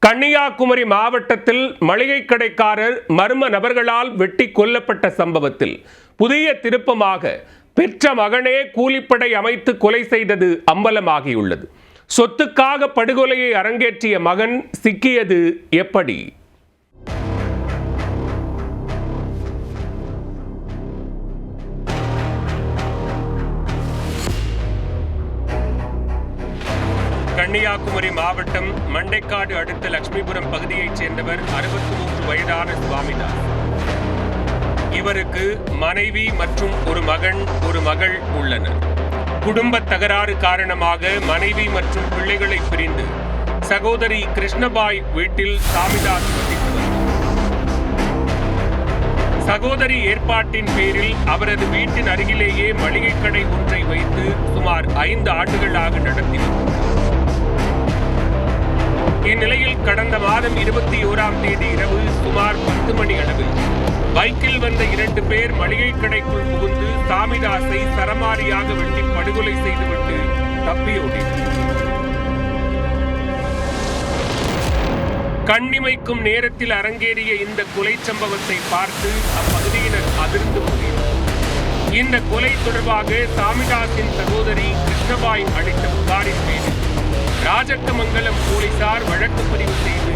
கன்னியாகுமரி மாவட்டத்தில் மளிகை கடைக்காரர் மர்ம நபர்களால் வெட்டி கொல்லப்பட்ட சம்பவத்தில் புதிய திருப்பமாக பெற்ற மகனே கூலிப்படை அமைத்து கொலை செய்தது அம்பலமாகியுள்ளது. சொத்துக்காக படுகொலையை அரங்கேற்றிய மகன் சிக்கியது எப்படி? கன்னியாகுமரி மாவட்டம் மண்டைக்காடு அடுத்த லட்சுமிபுரம் பகுதியைச் சேர்ந்தவர் 63 வயதான சுவாமிதாஸ். இவருக்கு மனைவி மற்றும் ஒரு மகன் ஒரு மகள் உள்ளனர். குடும்ப தகராறு காரணமாக மனைவி மற்றும் பிள்ளைகளை பிரிந்து சகோதரி கிருஷ்ணபாய் வீட்டில் சாமிதாஸ் வசித்து வந்தார். சகோதரி ஏற்பாட்டின் பேரில் அவரது வீட்டின் அருகிலேயே மளிகை கடை ஒன்றை வைத்து சுமார் 5 ஆண்டுகளாக நடத்தி வந்தார். இந்நிலையில் கடந்த மாதம் 21ஆம் தேதி இரவு சுமார் 10 மணி அளவில் பைக்கில் வந்த 2 பேர் மளிகை கடைக்குள் புகுந்து சாமிதாஸை சரமாரியாக வெட்டி படுகொலை செய்துவிட்டு தப்பியோடினர். கண்ணிமைக்கும் நேரத்தில் அரங்கேறிய இந்த கொலை சம்பவத்தை பார்த்து அப்பகுதியினர் அதிர்ந்து போயினர். இந்த கொலை தொடர்பாக சாமிதாஸின் சகோதரி கிருஷ்ணபாய் அளித்த புகாரின் பேரில் ராஜக்கமங்கலம் போலீசார் வழக்கு பதிவு செய்து